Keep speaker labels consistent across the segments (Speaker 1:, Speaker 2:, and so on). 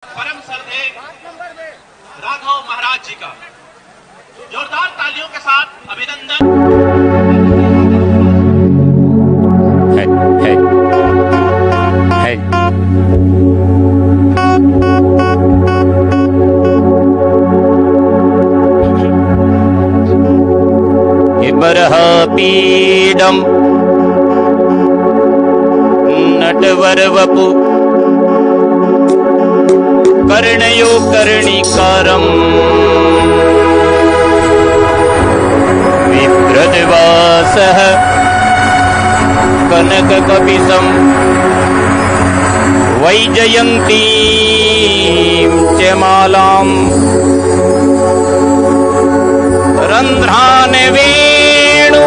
Speaker 1: परम श्रद्धेय राघव महाराज जी का जोरदार तालियों के साथ अभिनंदन।
Speaker 2: बरहपीडम नटवर वपु कर्णयो कर्णिकारम विभ्रद्वासः कनककपिशं वैजयन्तीं च मालां रन्ध्रान् वेणु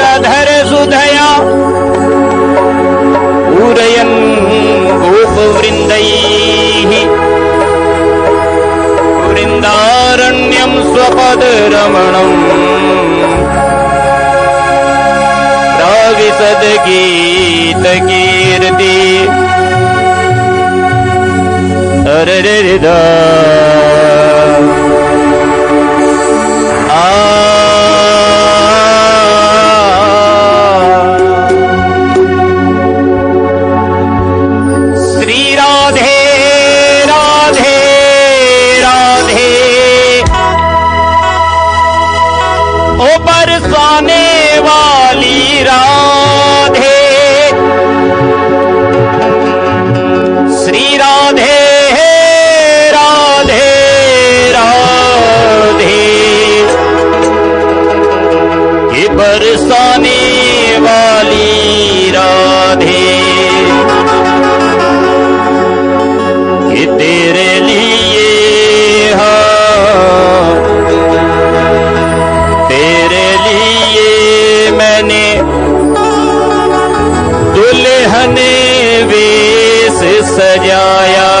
Speaker 2: रधर सुधया पूरयन् गोपवृन्दैः वृन्दारण्यं स्वपदरमणम् प्रविशद्गीतकीर्ति अररिदा बरसाने वाली राधे श्री राधे राधे राधे ये बरसाने वाली राधे ये तेरे लिए मैंने दुल्हन वेश सजाया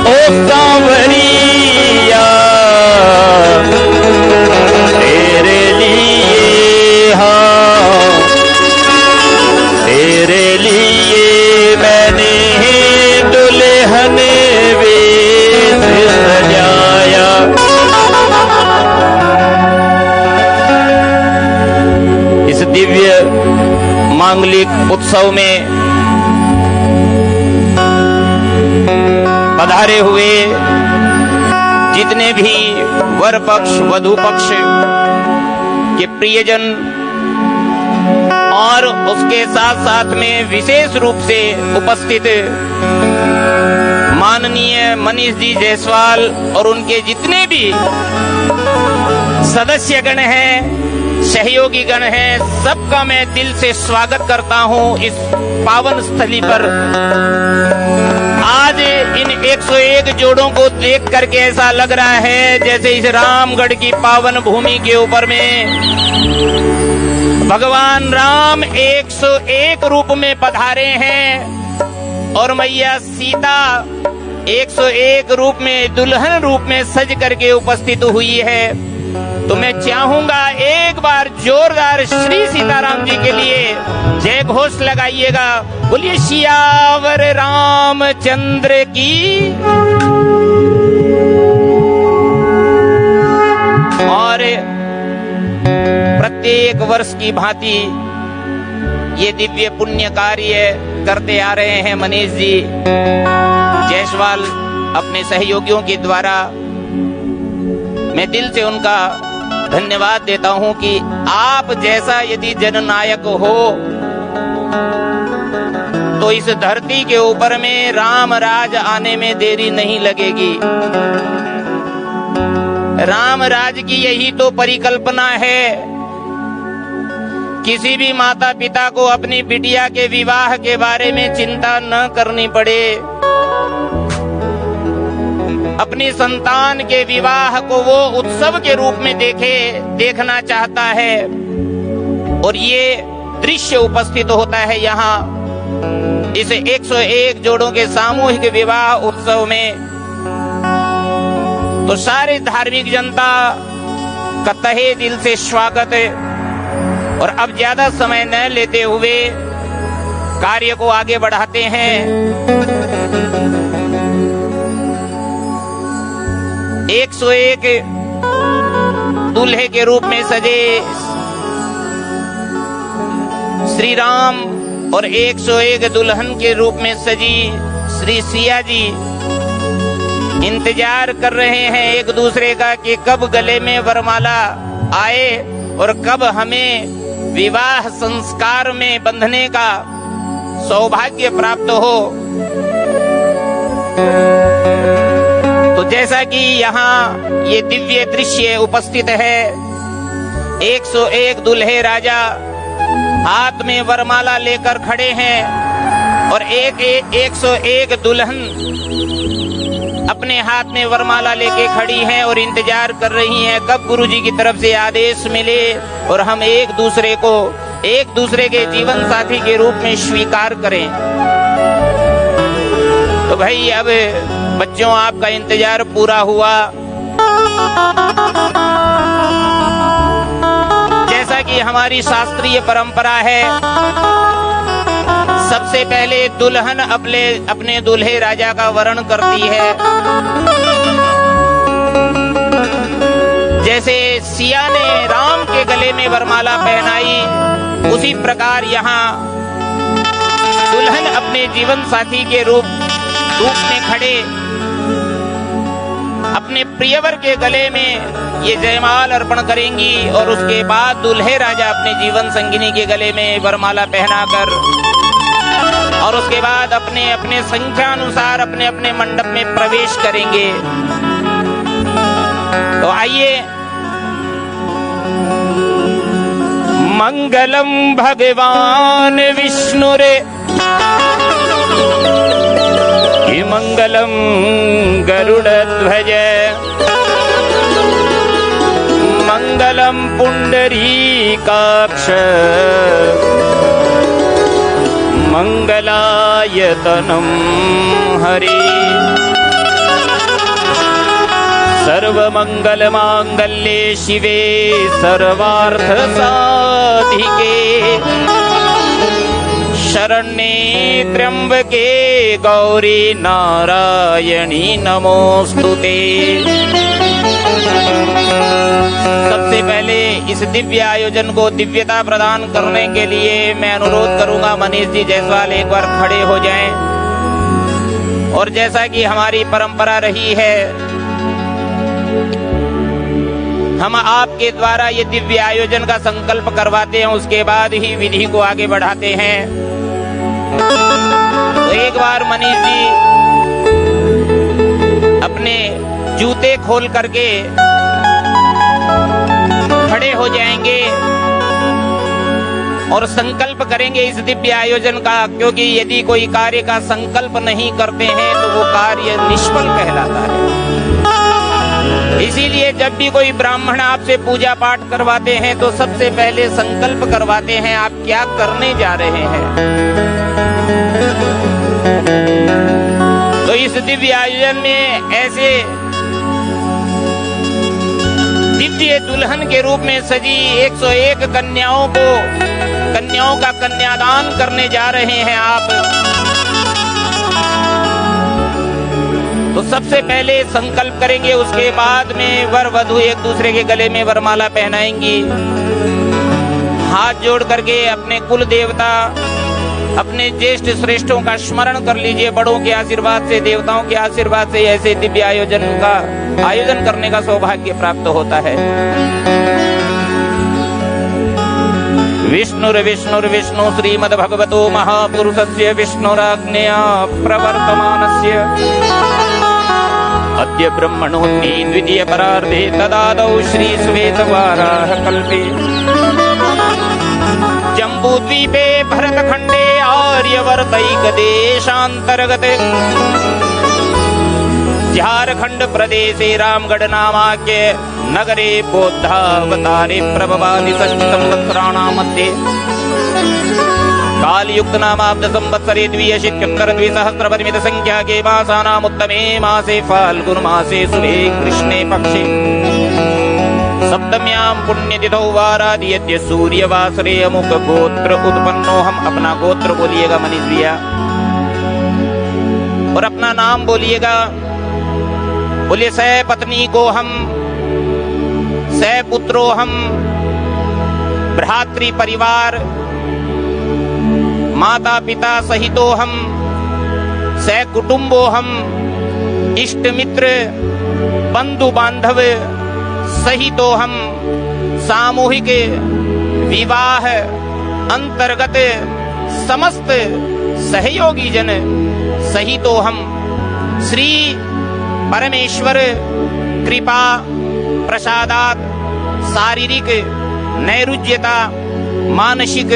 Speaker 2: ओ सांवरिया तेरे लिए हाँ तेरे लिए मैंने दुल्हन वेश सजाया। इस दिव्य मांगलिक उत्सव में पधारे हुए जितने भी वर पक्ष वधू पक्ष के प्रियजन और उसके साथ साथ में विशेष रूप से उपस्थित माननीय मनीष जी जायसवाल और उनके जितने भी सदस्यगण हैं, सहयोगी गण हैं, सबका मैं दिल से स्वागत करता हूं इस पावन स्थली पर। आज इन 101 जोड़ों को देख करके ऐसा लग रहा है जैसे इस रामगढ़ की पावन भूमि के ऊपर में भगवान राम 101 रूप में पधारे हैं और मैया सीता 101 रूप में दुल्हन रूप में सज करके उपस्थित हुई है। तो मैं चाहूंगा एक बार जोरदार श्री सीताराम जी के लिए जय घोष लगाइएगा। बोलिए सियावर रामचंद्र की। और प्रत्येक वर्ष की भांति ये दिव्य पुण्य कार्य करते आ रहे हैं मनीष जी जायसवाल अपने सहयोगियों के द्वारा। मैं दिल से उनका धन्यवाद देता हूं कि आप जैसा यदि जननायक हो तो इस धरती के ऊपर में राम राज आने में देरी नहीं लगेगी। राम राज की यही तो परिकल्पना है। किसी भी माता पिता को अपनी बिटिया के विवाह के बारे में चिंता न करनी पड़े, अपनी संतान के विवाह को वो उत्सव के रूप में देखना चाहता है। और ये दृश्य उपस्थित होता है यहाँ इस 101 जोड़ों के सामूहिक विवाह उत्सव में। तो सारे धार्मिक जनता का तहे दिल से स्वागत है। और अब ज्यादा समय न लेते हुए कार्य को आगे बढ़ाते हैं। 101 दूल्हे के रूप में सजे श्री राम और 101 दुल्हन के रूप में सजी श्री सिया जी इंतजार कर रहे हैं एक दूसरे का कि कब गले में वरमाला आए और कब हमें विवाह संस्कार में बंधने का सौभाग्य प्राप्त हो। तो जैसा कि यहाँ ये दिव्य दृश्य उपस्थित है, 101 दूल्हे राजा हाथ में वरमाला लेकर खड़े हैं और 101 दुल्हन अपने हाथ में वरमाला लेके खड़ी हैं और इंतजार कर रही हैं कब गुरुजी की तरफ से आदेश मिले और हम एक दूसरे के जीवन साथी के रूप में स्वीकार करें। तो भाई अब बच्चों, आपका इंतजार पूरा हुआ। जैसा कि हमारी शास्त्रीय परंपरा है, सबसे पहले दुल्हन अपने दूल्हे राजा का वरण करती है। जैसे सिया ने राम के गले में वरमाला पहनाई, उसी प्रकार यहाँ दुल्हन अपने जीवन साथी के रूप में खड़े अपने प्रियवर के गले में ये जयमाल अर्पण करेंगी और उसके बाद दूल्हे राजा अपने जीवन संगिनी के गले में वरमाला पहनाकर और उसके बाद अपने अपने संख्या अनुसार अपने अपने मंडप में प्रवेश करेंगे। तो आइए, मंगलम भगवान विष्णु रे मंगलम गरुड़ध्वज मंगलम पुंडरीकाक्ष मंगलायतनम हरि सर्वमंगल मांगल्ये शिवे सर्वार्थ साधिके शरण्ये त्र्यंबके गौरी नारायणी नमोस्तुते। सबसे पहले इस दिव्य आयोजन को दिव्यता प्रदान करने के लिए मैं अनुरोध करूंगा मनीष जी जायसवाल एक बार खड़े हो जाएं। और जैसा कि हमारी परंपरा रही है, हम आपके द्वारा ये दिव्य आयोजन का संकल्प करवाते हैं, उसके बाद ही विधि को आगे बढ़ाते हैं। तो एक बार मनीष जी अपने जूते खोल करके खड़े हो जाएंगे और संकल्प करेंगे इस दिव्य आयोजन का, क्योंकि यदि कोई कार्य का संकल्प नहीं करते हैं तो वो कार्य निष्फल कहलाता है। इसीलिए जब भी कोई ब्राह्मण आपसे पूजा पाठ करवाते हैं तो सबसे पहले संकल्प करवाते हैं आप क्या करने जा रहे हैं। तो इस दिव्य आयोजन में ऐसे दिव्य दुल्हन के रूप में सजी 101 कन्याओं का कन्यादान करने जा रहे हैं आप। तो सबसे पहले संकल्प करेंगे, उसके बाद में वर वधू एक दूसरे के गले में वरमाला पहनाएंगी। हाथ जोड़ करके अपने कुल देवता, अपने ज्येष्ठ श्रेष्ठों का स्मरण कर लीजिए। बड़ों के आशीर्वाद से, देवताओं के आशीर्वाद से ऐसे दिव्य आयोजन करने का सौभाग्य प्राप्त होता है। विष्णुर्विष्णु श्रीमद्भगवतो महापुरुषस्य विष्णुराज्ञया प्रवर्तमानस्य अद्य ब्रह्मणोऽग्नि द्वितीय परार्धे तदादौ श्री श्वेतवाराह कल्पे जम्बूद्वीपे भरतखंडे आर्यवर्तैक देशान्तर्गते झारखंड प्रदेशे रामगढ़ नामाख्य नगरे बौद्धावतारे प्रभवादि षष्ठी संवत्सराणां मध्ये कालयुक्त नामाब्द संवत्सरे द्व्यशीत्युत्तर द्विसहस्रपरिमित संख्याके मासानाम् उत्तमे मासे फाल्गुन मासे शुभे कृष्णे पक्षे सप्तम्यां पुण्यतिथौ वाराद्यद्य सूर्यवासरे अमुक गोत्र उत्पन्नो। हम अपना गोत्र बोलिएगा मनीष भैया, और अपना नाम बोलिएगा। बोलिए सै पत्नी को हम, सै पुत्रो हम, भ्रातृ परिवार माता पिता सहितो हम, सै कुटुंबो हम, इष्ट मित्र बंधु बांधव सहितो हम, सामूहिक विवाह अंतर्गत समस्त सहयोगी जन सहितो हम, श्री परमेश्वर कृपा प्रसादात शारीरिक नैरुज्यता, मानसिक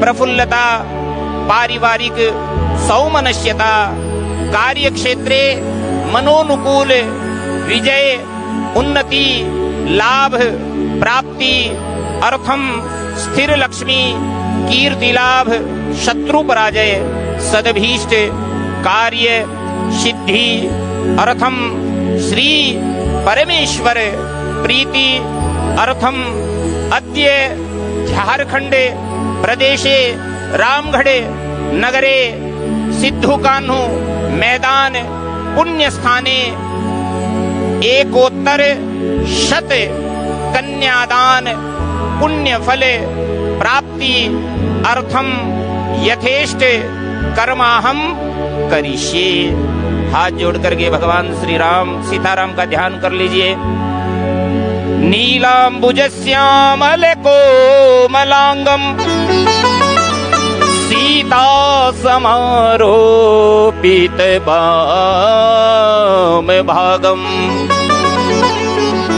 Speaker 2: प्रफुल्लता, पारिवारिक सौमनस्यता, कार्यक्षेत्रे मनोनुकूल विजय, उन्नति, लाभ प्राप्ति, अर्थम स्थिर लक्ष्मी, कीर्ति लाभ, शत्रु पराजय, सदभीष्ट कार्य सिद्धि, अर्थम श्री परमेश्वर प्रीति, अर्थम अद्य झारखंड प्रदेशे रामगढ़ नगरे सिद्धुकान्हू मैदान पुण्य स्थाने एकोत्तर शत कन्यादान पुण्य फल प्राप्ति अर्थम यथेष्ट कर्माहम करिष्ये। हाथ जोड़ करके भगवान श्री राम सीताराम का ध्यान कर लीजिए। नीलांबुजस्यामल कोमलांगम सीता समारोपित वाम भागम,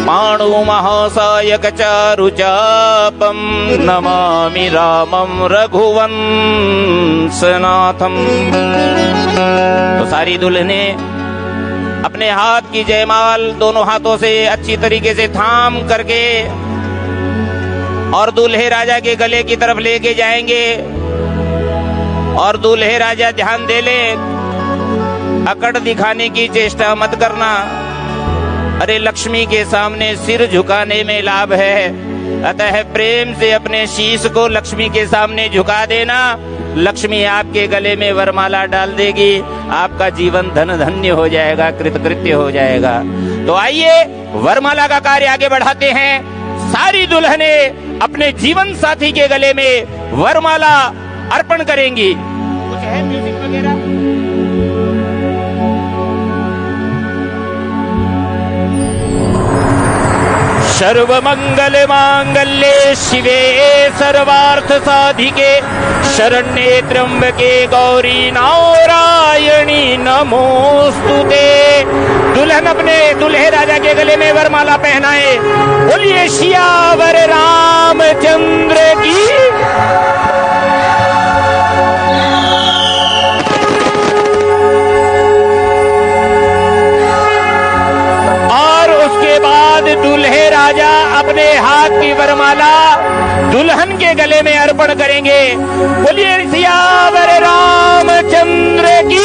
Speaker 2: पाणु महासायक चारुचापम, नमामि रामम रघुवंशनाथम। तो सारी दुल्हने अपने हाथ की जयमाल दोनों हाथों से अच्छी तरीके से थाम करके और दूल्हे राजा के गले की तरफ लेके जाएंगे। और दूल्हे राजा ध्यान दे ले, अकड़ दिखाने की चेष्टा मत करना। अरे लक्ष्मी के सामने सिर झुकाने में लाभ है, अतः प्रेम से अपने शीश को लक्ष्मी के सामने झुका देना। लक्ष्मी आपके गले में वरमाला डाल देगी, आपका जीवन धन धन्य हो जाएगा, कृतकृत्य हो जाएगा। तो आइए वरमाला का कार्य आगे बढ़ाते हैं। सारी दुल्हने अपने जीवन साथी के गले में वरमाला अर्पण करेंगी। कुछ है म्यूजिक वगैरह? सर्व मंगल मांगल्ये शिवे सर्वार्थ साधिके शरण्ये त्र्यंबके गौरी नारायणी नमोस्तुते। दुल्हन अपने दूल्हे राजा के गले में वरमाला पहनाए। बोलिए सियावर रामचंद्र की। दूल्हे राजा अपने हाथ की वरमाला दुल्हन के गले में अर्पण करेंगे। बोलिए सियावर रामचंद्र की।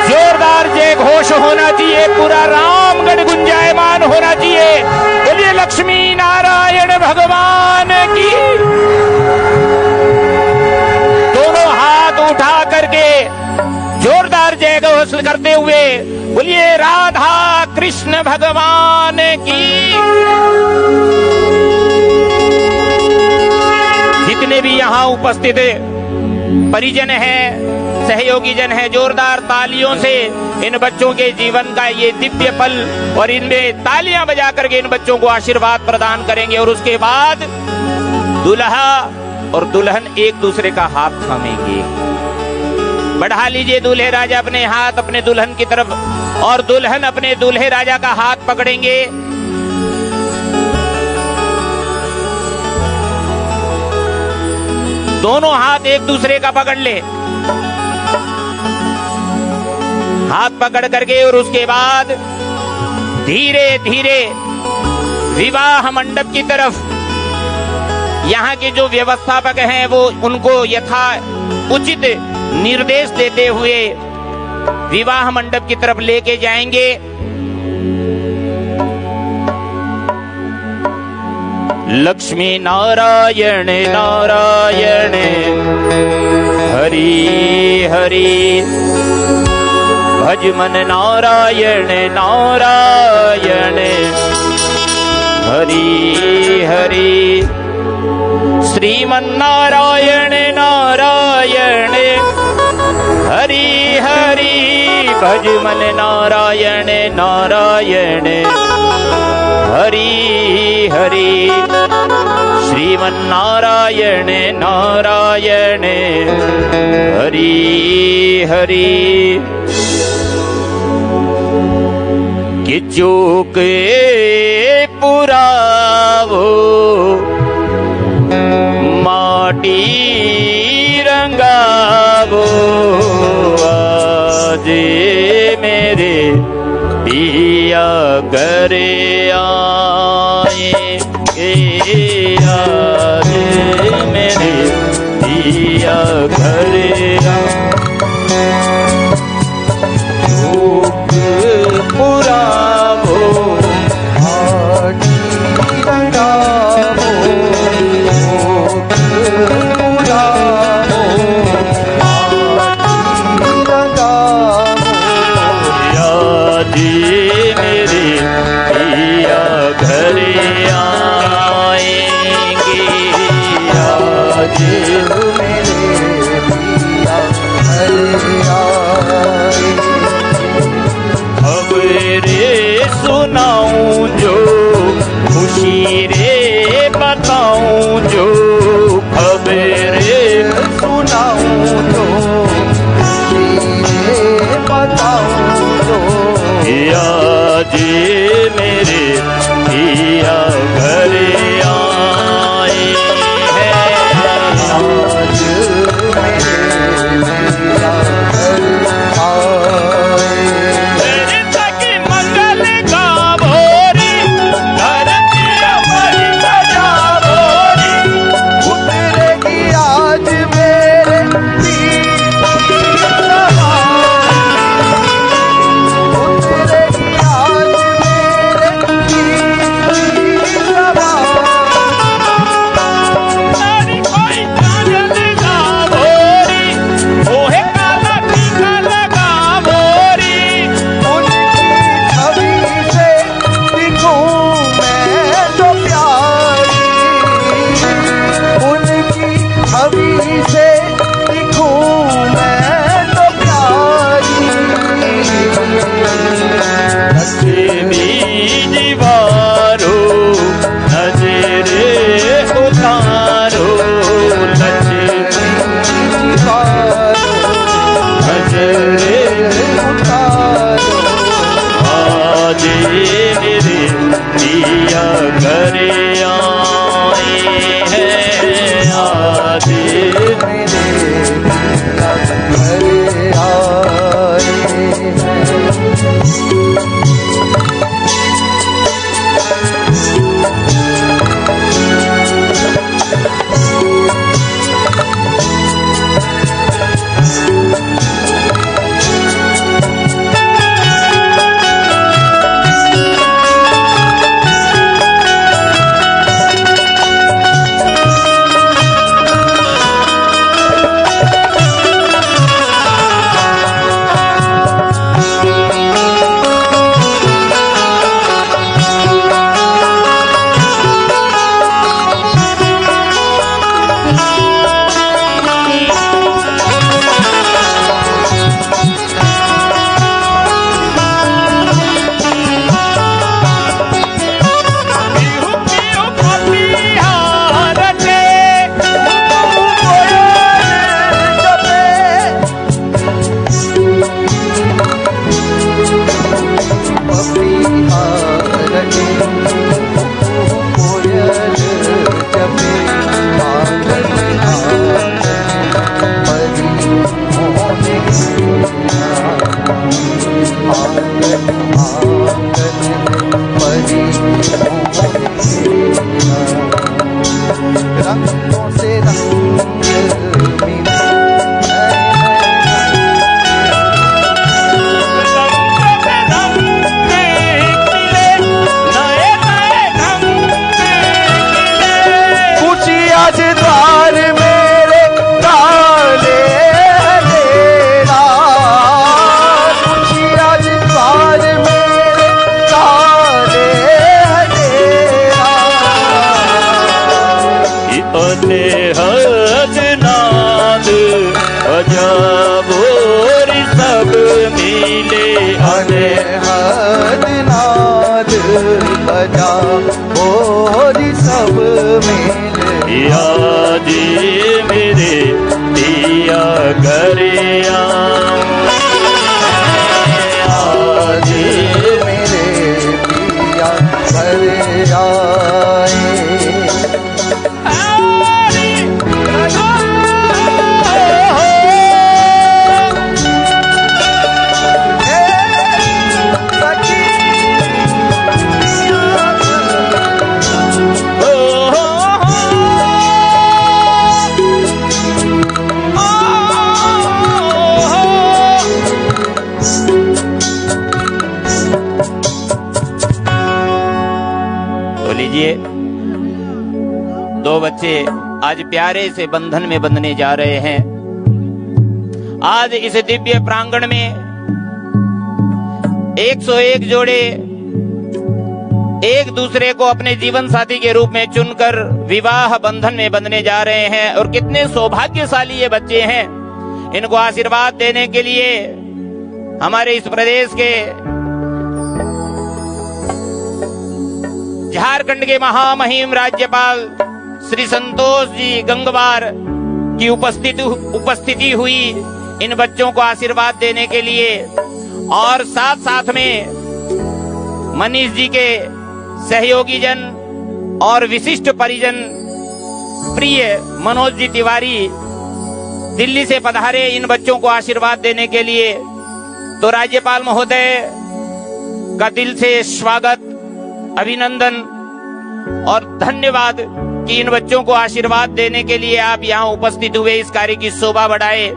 Speaker 2: जोरदार जय घोष होना चाहिए, पूरा रामगढ़ गुंजायमान होना चाहिए। बोलिए लक्ष्मी नारायण भगवान की। दोनों हाथ उठा करके जोरदार जय घोष करते हुए बोलिए राधा कृष्ण भगवान की। जितने भी यहाँ उपस्थित परिजन हैं, सहयोगी जन हैं, जोरदार तालियों से इन बच्चों के जीवन का ये दिव्य पल और इनमें तालियां बजा करके इन बच्चों को आशीर्वाद प्रदान करेंगे। और उसके बाद दुल्हा और दुल्हन एक दूसरे का हाथ थामेंगे। बढ़ा लीजिए दूल्हे राजा अपने हाथ अपने दुल्हन की तरफ और दुल्हन अपने दूल्हे राजा का हाथ पकड़ेंगे। दोनों हाथ एक दूसरे का पकड़ ले, हाथ पकड़ करके और उसके बाद धीरे धीरे विवाह मंडप की तरफ यहाँ के जो व्यवस्थापक हैं वो उनको यथा उचित निर्देश देते हुए विवाह मंडप की तरफ लेके जाएंगे। लक्ष्मी नारायण नारायण हरि हरि भज मन नारायण नारायण हरि हरि श्रीमन नारायण नारायण हरि हरि भज मन नारायण नारायण हरि हरि श्रीमन नारायण नारायण हरि हरि कि चूक पुरावो माटी रंगावो आज मेरे पिया घरे आए आज मेरे पिया घरे पुरावो
Speaker 3: माटी रंगावो पुरावो माटी रंगावो
Speaker 2: आज मेरे पिया घरे आएंगे आज
Speaker 3: मेरे पिया घरे आए
Speaker 2: खबरे सुनाऊं जो खुशी रे बताऊं जो खबरे
Speaker 3: सुनाऊं तो शीरे बताऊं तो
Speaker 2: आज मेरे पिया घरे आए हैं
Speaker 3: आज मेरे पिया घरे आए
Speaker 2: मेरे तक मंगल गावो रे धरती हमारी सजावो रे
Speaker 3: उतरेगी आज मेरे उतरेगी आज मेरे
Speaker 2: लीजिए, 2 बच्चे आज प्यारे से बंधन में बंधने जा रहे हैं। आज इस दिव्य प्रांगण में 101 जोड़े एक दूसरे को अपने जीवन साथी के रूप में चुनकर विवाह बंधन में बंधने जा रहे हैं। और कितने सौभाग्यशाली ये बच्चे हैं। इनको आशीर्वाद देने के लिए हमारे इस प्रदेश के झारखंड के महामहिम राज्यपाल श्री संतोष जी गंगवार की उपस्थिति हुई इन बच्चों को आशीर्वाद देने के लिए। और साथ साथ में मनीष जी के सहयोगी जन और विशिष्ट परिजन प्रिय मनोज जी तिवारी दिल्ली से पधारे इन बच्चों को आशीर्वाद देने के लिए। तो राज्यपाल महोदय का दिल से स्वागत, अभिनंदन और धन्यवाद कि इन बच्चों को आशीर्वाद देने के लिए आप यहाँ उपस्थित हुए, इस कार्य की शोभा बढ़ाए।